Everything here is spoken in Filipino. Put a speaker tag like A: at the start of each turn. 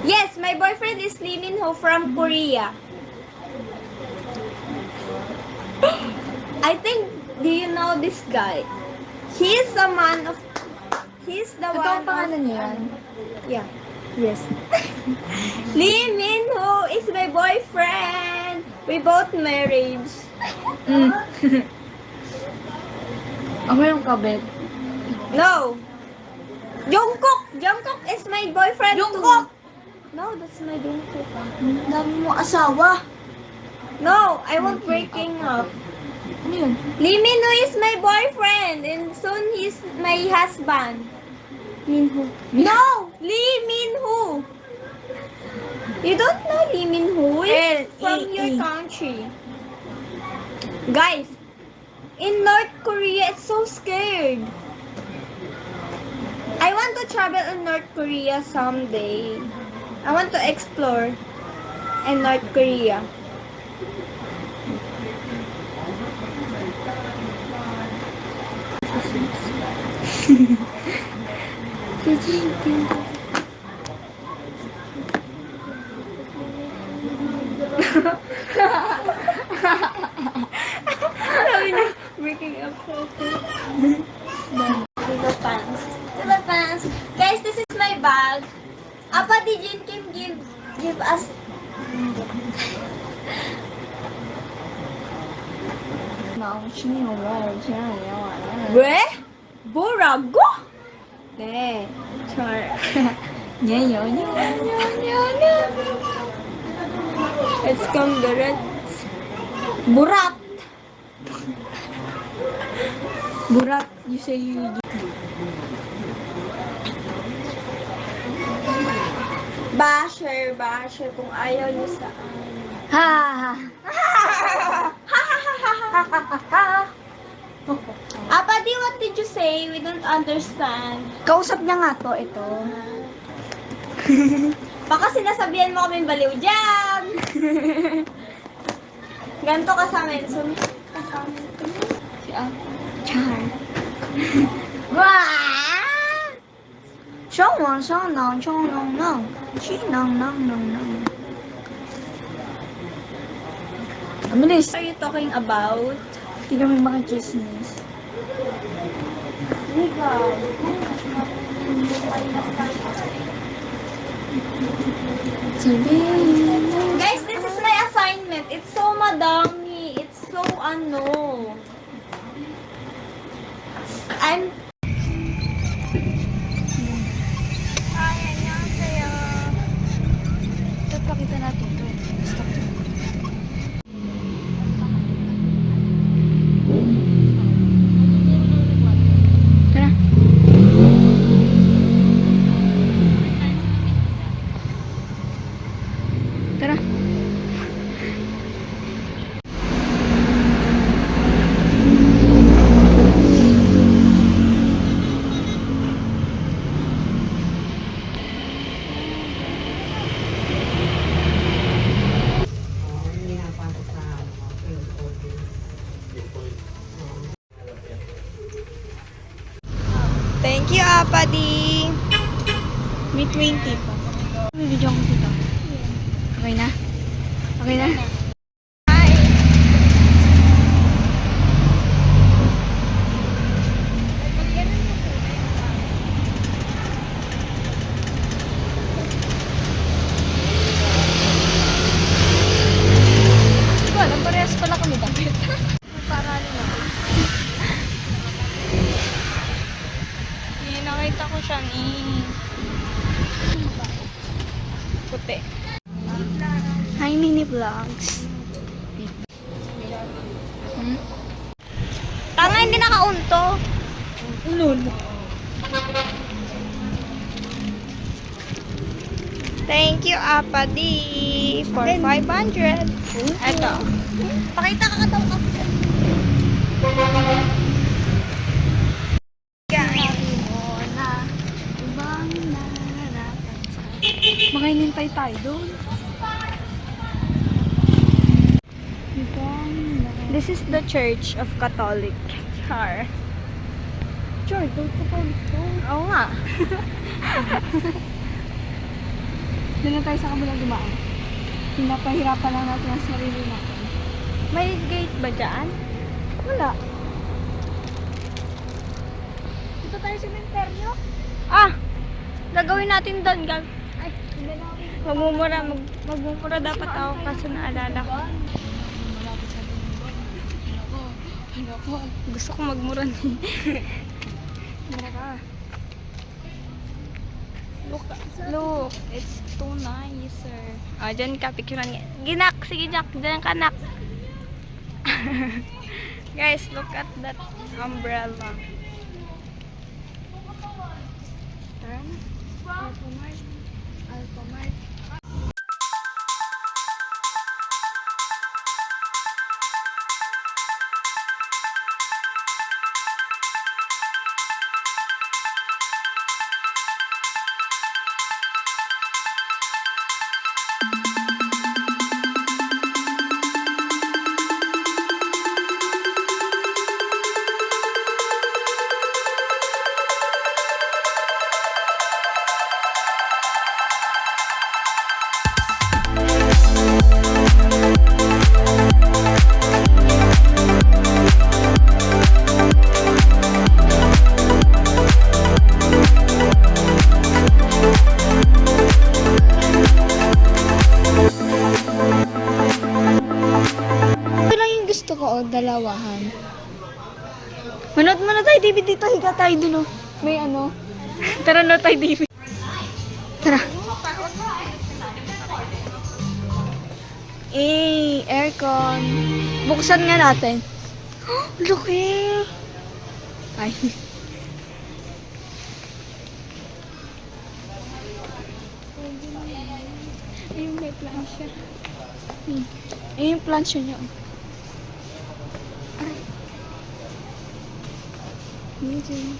A: Yes, my boyfriend is Lee Min Ho from Korea. I think, do you know this guy? He's the man of... He's the
B: Ito
A: one
B: ang pangalan niya yan.
A: Yeah. Yes. Lee Min Ho is my boyfriend. We both married.
B: Ako yung kabit.
A: No. Jungkook. Jungkook is my boyfriend
B: Jungkook!
A: too. No, that's my Jungkook.
B: Dami mo asawa.
A: No, I won't breaking up.
B: Ano yun?
A: Lee Min Ho is my boyfriend and soon he's my husband.
B: Min Ho.
A: No, Lee Min Ho. You don't know Lee Min Ho? He's from your country. Guys, in North Korea, it's so scared. I want to travel in North Korea someday. I want to explore in North Korea. Sabi niya, breaking up. Little pants. Little pants. Guys, this is my bag. Apa Dijin Kim give us... 왜? 뭐라고? 네. 절. It's congrats. Burat.
B: Burat, you say you...
A: Basher kung ayaw niyo sa
B: Ha!
A: Apadi, what did you say? We don't understand.
B: Kausap niya nga to, ito.
A: Baka sinasabihan mo kami baliw dyan. Ganto ka sa amin. So, ka sa amin.
B: Char.
A: Wah!
B: 上网上能上能能，去能能能能。Ang bilis.
A: What are you talking about?
B: Hindi kami makichismis. Sabihin mo.
A: Guys, this is my assignment. It's so madami. It's so ano. I'm... Hi, annyeonghaseyo.
B: Ito, pakita natin ito. Stop. Tara. Tara.
A: Thank you, Apadi.
B: May 20 pa. May video ko dito. Okay na? Okay na?
A: Hi.
B: Di ba, alam, parehas pala kami damit.
A: Parali na. Nakita ko siyang puti.
B: Hi, mini vlogs.
A: Tanga, hindi nakaunto.
B: Ulol.
A: Thank you, Apadi, for 500. Ito. Pakita ka kataw ka.
B: Makainintay tayo doon.
A: This is the Church of Catholic. Char.
B: Char, doon ka pa ulit.
A: Oo nga.
B: Doon na tayo sa kabilang dumaan. Pinapahirapan lang natin ang sarili natin.
A: May gate ba dyan?
B: Wala. Dito tayo sa cementerio.
A: Ah! Gagawin natin doon. Ay,
B: Hindi na ako.
A: magmumura dapat ako kaso naalala ko.
B: Malapit sa bundok. Ano ko?
A: Gusto ko magmura ni.
B: Mara ka.
A: Look, it's too nice, sir. Ah, dyan ka, picturean niya. Ginak, sige Jack, dyan ka nak. Guys, look at that umbrella.
B: Turn. Alphamart. Alphamart. Ito lang yung gusto ko, dalawahan.
A: Manood muna tayo, David, dito. Higa tayo dun, oh.
B: May ano?
A: Tara na tayo, David.
B: Tara. Aircon. Buksan nga natin. Laki. Ay. Ayun, may plansya. Ayun yung plansya niya. Ay. Amazing.